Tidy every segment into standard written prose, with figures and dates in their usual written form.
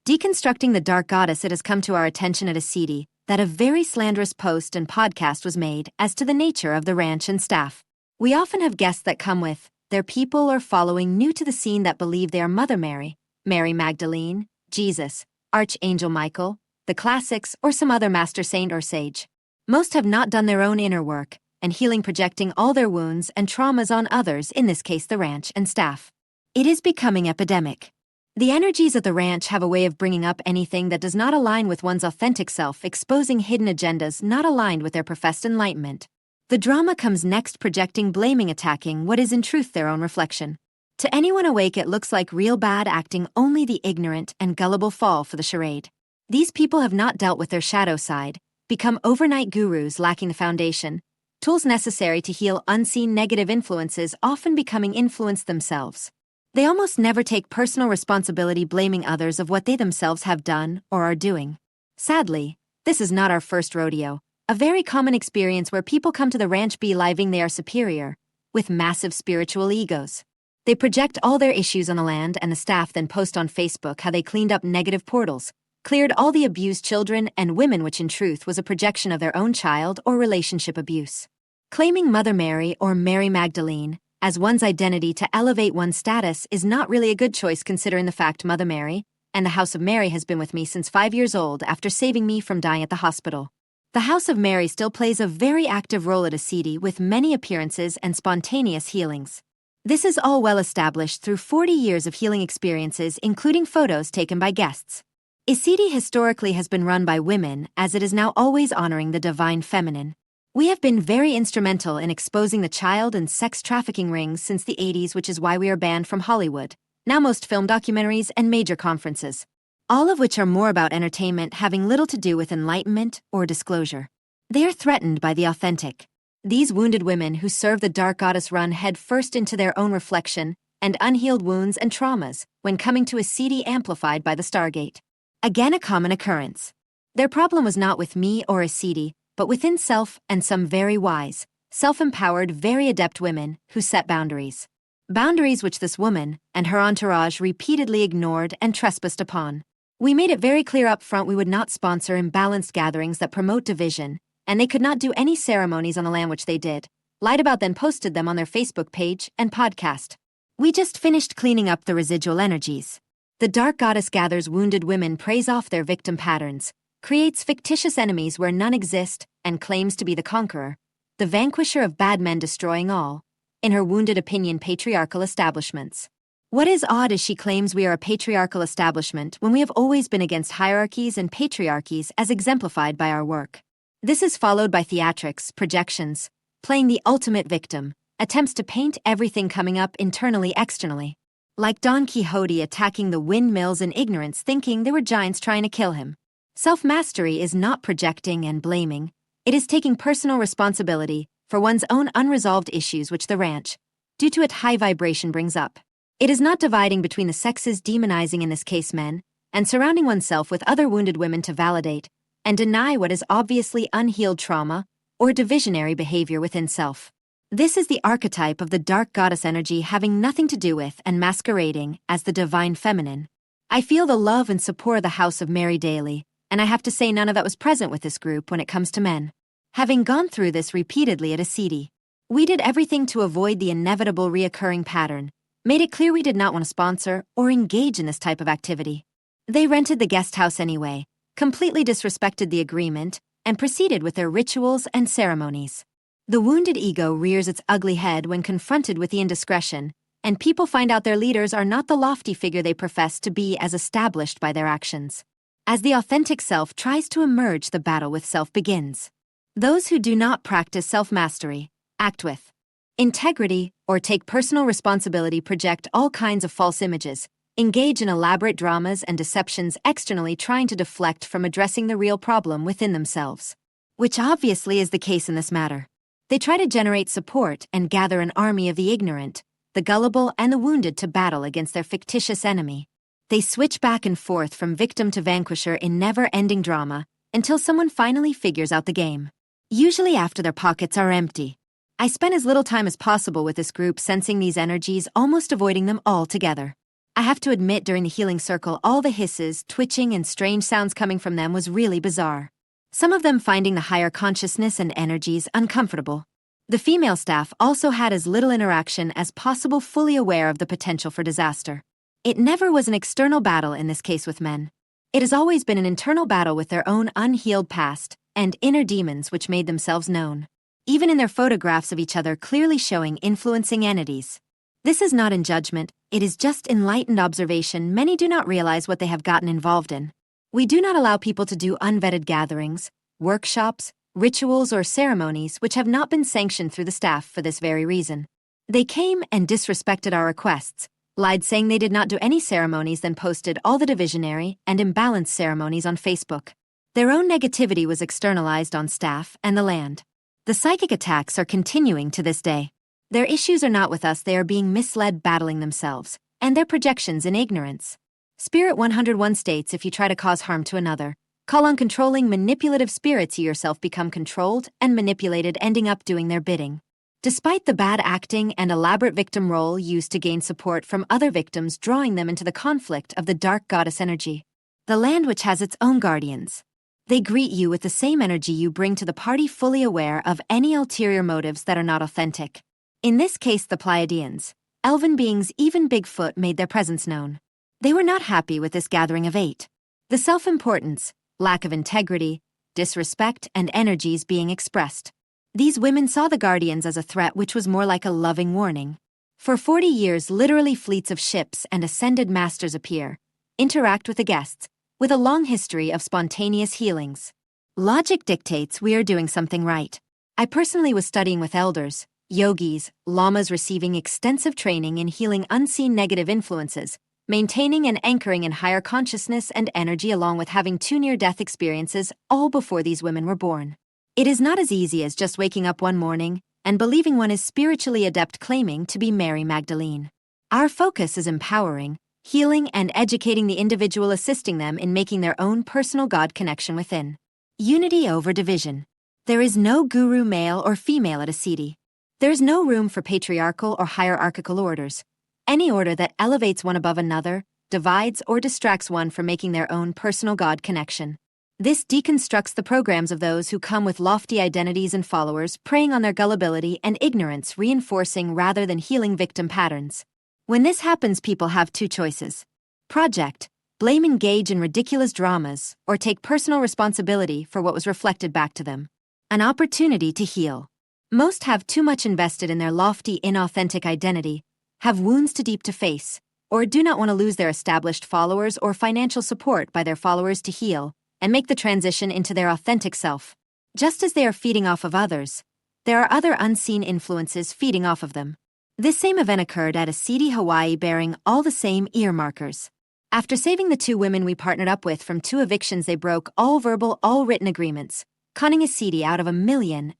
Deconstructing the dark goddess, it has come to our attention at Acidi that a very slanderous post and podcast was made as to the nature of the ranch and staff. We often have guests that come with their people or following new to the scene that believe they are Mother Mary, Mary Magdalene, Jesus, Archangel Michael, the classics, or some other master saint or sage. Most have not done their own inner work and healing, projecting all their wounds and traumas on others, in this case the ranch and staff. It is becoming epidemic. The energies of the ranch have a way of bringing up anything that does not align with one's authentic self, exposing hidden agendas not aligned with their professed enlightenment. The drama comes next, projecting, blaming, attacking what is in truth their own reflection. To anyone awake, it looks like real bad acting. Only the ignorant and gullible fall for the charade. These people have not dealt with their shadow side, become overnight gurus lacking the foundation, tools necessary to heal unseen negative influences, often becoming influenced themselves. They almost never take personal responsibility, blaming others of what they themselves have done or are doing. Sadly, this is not our first rodeo, a very common experience where people come to the ranch believing they are superior, with massive spiritual egos. They project all their issues on the land, and the staff then post on Facebook how they cleaned up negative portals, cleared all the abused children and women, which in truth was a projection of their own child or relationship abuse. Claiming Mother Mary or Mary Magdalene as one's identity to elevate one's status is not really a good choice, considering the fact Mother Mary and the House of Mary has been with me since 5 years old after saving me from dying at the hospital. The House of Mary still plays a very active role at Acidi, with many appearances and spontaneous healings. This is all well established through 40 years of healing experiences, including photos taken by guests. Acidi historically has been run by women, as it is now always honoring the divine feminine. We have been very instrumental in exposing the child and sex trafficking rings since the 80s, which is why we are banned from Hollywood, now most film documentaries and major conferences, all of which are more about entertainment, having little to do with enlightenment or disclosure. They are threatened by the authentic. These wounded women who serve the dark goddess run head first into their own reflection and unhealed wounds and traumas when coming to Acidi, amplified by the Stargate. Again, a common occurrence. Their problem was not with me or Acidi, but within self and some very wise, self-empowered, very adept women who set boundaries. Boundaries which this woman and her entourage repeatedly ignored and trespassed upon. We made it very clear up front we would not sponsor imbalanced gatherings that promote division, and they could not do any ceremonies on the land, which they did, lied about, then posted them on their Facebook page and podcast. We just finished cleaning up the residual energies. The dark goddess gathers wounded women, preys off their victim patterns, creates fictitious enemies where none exist, and claims to be the conqueror, the vanquisher of bad men, destroying all, in her wounded opinion, patriarchal establishments. What is odd is she claims we are a patriarchal establishment when we have always been against hierarchies and patriarchies, as exemplified by our work. This is followed by theatrics, projections, playing the ultimate victim, attempts to paint everything coming up internally, externally. Like Don Quixote attacking the windmills in ignorance, thinking they were giants trying to kill him. Self-mastery is not projecting and blaming. It is taking personal responsibility for one's own unresolved issues, which the ranch, due to its high vibration, brings up. It is not dividing between the sexes, demonizing in this case men, and surrounding oneself with other wounded women to validate and deny what is obviously unhealed trauma or divisionary behavior within self. This is the archetype of the dark goddess energy, having nothing to do with and masquerading as the divine feminine. I feel the love and support of the House of Mary daily, and I have to say none of that was present with this group when it comes to men. Having gone through this repeatedly at Acidi, we did everything to avoid the inevitable reoccurring pattern, made it clear we did not want to sponsor or engage in this type of activity. They rented the guest house anyway, completely disrespected the agreement, and proceeded with their rituals and ceremonies. The wounded ego rears its ugly head when confronted with the indiscretion, and people find out their leaders are not the lofty figure they profess to be, as established by their actions. As the authentic self tries to emerge, the battle with self begins. Those who do not practice self-mastery, act with integrity, or take personal responsibility, project all kinds of false images, engage in elaborate dramas and deceptions externally, trying to deflect from addressing the real problem within themselves, which obviously is the case in this matter. They try to generate support and gather an army of the ignorant, the gullible, and the wounded to battle against their fictitious enemy. They switch back and forth from victim to vanquisher in never-ending drama until someone finally figures out the game. Usually after their pockets are empty. I spent as little time as possible with this group, sensing these energies, almost avoiding them altogether. I have to admit, during the healing circle, all the hisses, twitching, and strange sounds coming from them was really bizarre. Some of them finding the higher consciousness and energies uncomfortable. The female staff also had as little interaction as possible, fully aware of the potential for disaster. It never was an external battle in this case with men. It has always been an internal battle with their own unhealed past and inner demons which made themselves known, even in their photographs of each other clearly showing influencing entities. This is not in judgment, it is just enlightened observation. Many do not realize what they have gotten involved in. We do not allow people to do unvetted gatherings, workshops, rituals, or ceremonies which have not been sanctioned through the staff for this very reason. They came and disrespected our requests, lied saying they did not do any ceremonies, then posted all the divisionary and imbalanced ceremonies on Facebook. Their own negativity was externalized on staff and the land. The psychic attacks are continuing to this day. Their issues are not with us, they are being misled, battling themselves, and their projections in ignorance. Spirit 101 states, if you try to cause harm to another, call on controlling manipulative spirits, you yourself become controlled and manipulated, ending up doing their bidding. Despite the bad acting and elaborate victim role used to gain support from other victims, drawing them into the conflict of the dark goddess energy. The land which has its own guardians. They greet you with the same energy you bring to the party, fully aware of any ulterior motives that are not authentic. In this case, the Pleiadians, elven beings, even Bigfoot, made their presence known. They were not happy with this gathering of 8. The self-importance, lack of integrity, disrespect, and energies being expressed. These women saw the guardians as a threat which was more like a loving warning. For 40 years, literally fleets of ships and ascended masters appear, interact with the guests, with a long history of spontaneous healings. Logic dictates we are doing something right. I personally was studying with elders, yogis, lamas, receiving extensive training in healing unseen negative influences, maintaining and anchoring in higher consciousness and energy, along with having 2 near-death experiences, all before these women were born. It is not as easy as just waking up one morning and believing one is spiritually adept, claiming to be Mary Magdalene. Our focus is empowering, healing, and educating the individual, assisting them in making their own personal God connection within. Unity over division. There is no guru, male or female, at a siddhi. There is no room for patriarchal or hierarchical orders. Any order that elevates one above another, divides or distracts one from making their own personal God connection. This deconstructs the programs of those who come with lofty identities and followers, preying on their gullibility and ignorance, reinforcing rather than healing victim patterns. When this happens, people have 2 choices. Project, blame, engage in ridiculous dramas, or take personal responsibility for what was reflected back to them. An opportunity to heal. Most have too much invested in their lofty, inauthentic identity, have wounds too deep to face, or do not want to lose their established followers or financial support by their followers to heal and make the transition into their authentic self. Just as they are feeding off of others, there are other unseen influences feeding off of them. This same event occurred at a siddhi, Hawaii, bearing all the same ear markers. After saving the 2 women we partnered up with from 2 evictions, they broke all verbal, all written agreements, conning a siddhi out of $1.5 million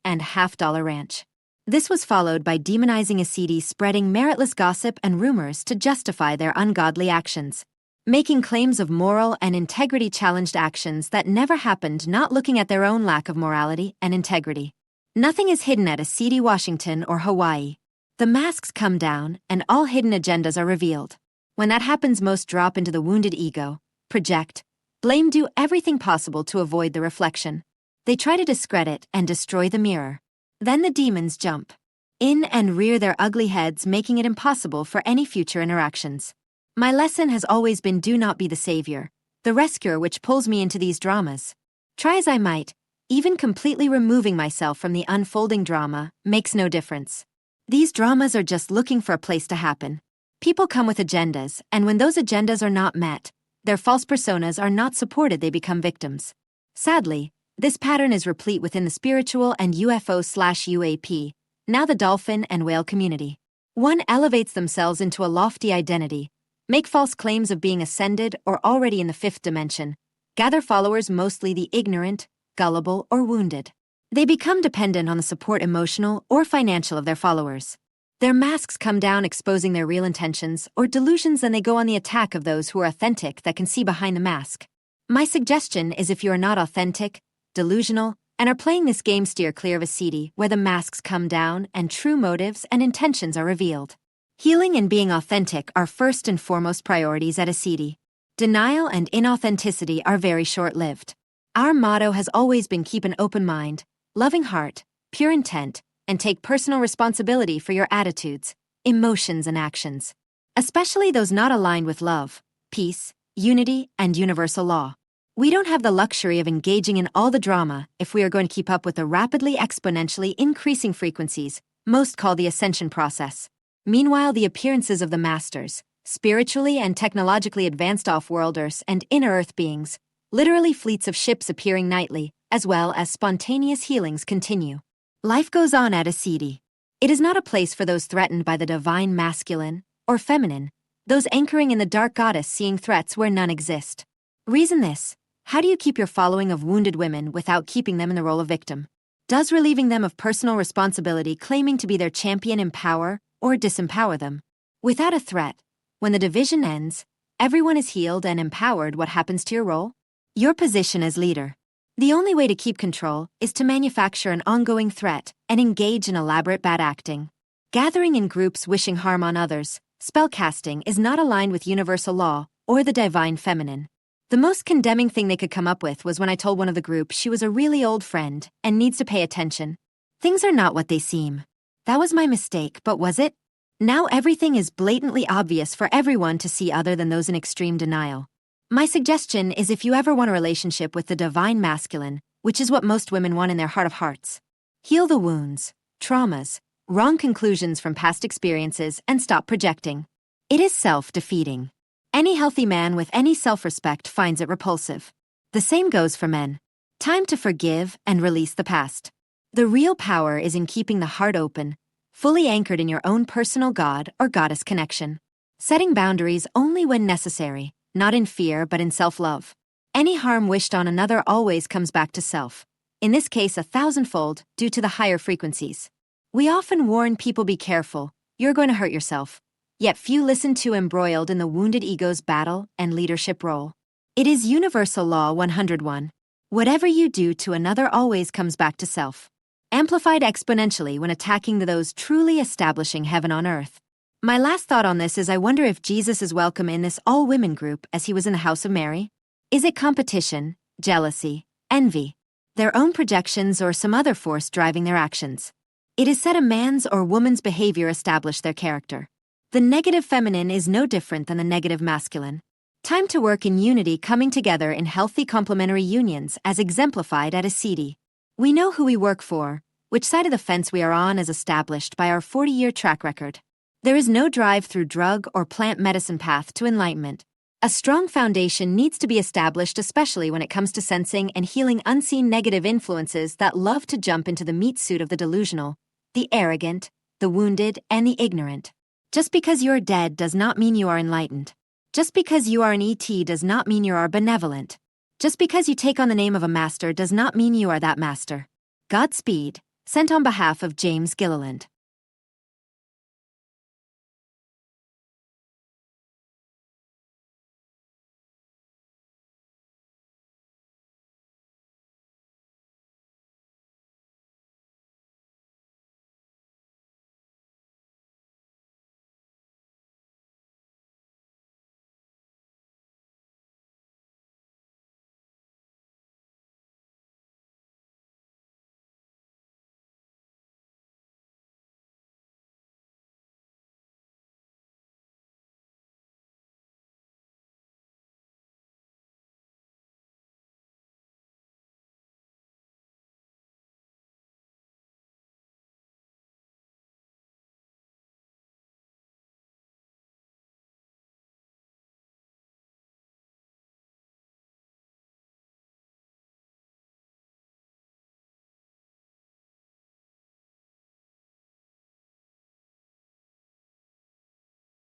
ranch. This was followed by demonizing a siddhi, spreading meritless gossip and rumors to justify their ungodly actions, making claims of moral and integrity-challenged actions that never happened, not looking at their own lack of morality and integrity. Nothing is hidden at a siddhi, Washington or Hawaii. The masks come down and all hidden agendas are revealed. When that happens, most drop into the wounded ego, project, blame, do everything possible to avoid the reflection. They try to discredit and destroy the mirror. Then the demons jump in and rear their ugly heads, making it impossible for any future interactions. My lesson has always been, do not be the savior, the rescuer which pulls me into these dramas. Try as I might, even completely removing myself from the unfolding drama makes no difference. These dramas are just looking for a place to happen. People come with agendas, and when those agendas are not met, their false personas are not supported, they become victims. Sadly, this pattern is replete within the spiritual and UFO/UAP, now the dolphin and whale community. One elevates themselves into a lofty identity, make false claims of being ascended or already in the 5th dimension, gather followers, mostly the ignorant, gullible, or wounded. They become dependent on the support, emotional or financial, of their followers. Their masks come down, exposing their real intentions or delusions, and they go on the attack of those who are authentic that can see behind the mask. My suggestion is, if you are not authentic, delusional, and are playing this game, steer clear of a siddhi where the masks come down and true motives and intentions are revealed. Healing and being authentic are first and foremost priorities at a city. Denial and inauthenticity are very short-lived. Our motto has always been keep an open mind, loving heart, pure intent, and take personal responsibility for your attitudes, emotions, and actions, especially those not aligned with love, peace, unity, and universal law. We don't have the luxury of engaging in all the drama if we are going to keep up with the rapidly exponentially increasing frequencies most call the ascension process. Meanwhile, the appearances of the masters, spiritually and technologically advanced off-worlders and inner-earth beings, literally fleets of ships appearing nightly, as well as spontaneous healings continue. Life goes on at a city. It is not a place for those threatened by the divine masculine or feminine, those anchoring in the dark goddess seeing threats where none exist. Reason this. How do you keep your following of wounded women without keeping them in the role of victim? Does relieving them of personal responsibility claiming to be their champion empower or disempower them? Without a threat, when the division ends, everyone is healed and empowered. What happens to your role? Your position as leader. The only way to keep control is to manufacture an ongoing threat and engage in elaborate bad acting. Gathering in groups wishing harm on others, spellcasting is not aligned with universal law or the divine feminine. The most condemning thing they could come up with was when I told one of the group she was a really old friend and needs to pay attention. Things are not what they seem. That was my mistake, but was it? Now everything is blatantly obvious for everyone to see other than those in extreme denial. My suggestion is if you ever want a relationship with the divine masculine, which is what most women want in their heart of hearts, heal the wounds, traumas, wrong conclusions from past experiences and stop projecting. It is self-defeating. Any healthy man with any self-respect finds it repulsive. The same goes for men. Time to forgive and release the past. The real power is in keeping the heart open, fully anchored in your own personal god or goddess connection. Setting boundaries only when necessary, not in fear but in self-love. Any harm wished on another always comes back to self, in this case 1,000-fold due to the higher frequencies. We often warn people be careful, you're going to hurt yourself. Yet few listen to embroiled in the wounded ego's battle and leadership role. It is universal law 101. Whatever you do to another always comes back to self. Amplified exponentially when attacking those truly establishing heaven on earth. My last thought on this is I wonder if Jesus is welcome in this all-women group as he was in the house of Mary. Is it competition, jealousy, envy, their own projections or some other force driving their actions? It is said a man's or woman's behavior establish their character. The negative feminine is no different than the negative masculine. Time to work in unity, coming together in healthy complementary unions as exemplified at a city. We know who we work for, which side of the fence we are on as established by our 40-year track record. There is no drive through drug or plant medicine path to enlightenment. A strong foundation needs to be established, especially when it comes to sensing and healing unseen negative influences that love to jump into the meat suit of the delusional, the arrogant, the wounded, and the ignorant. Just because you're dead does not mean you are enlightened. Just because you are an ET does not mean you are benevolent. Just because you take on the name of a master does not mean you are that master. Godspeed, sent on behalf of James Gilliland.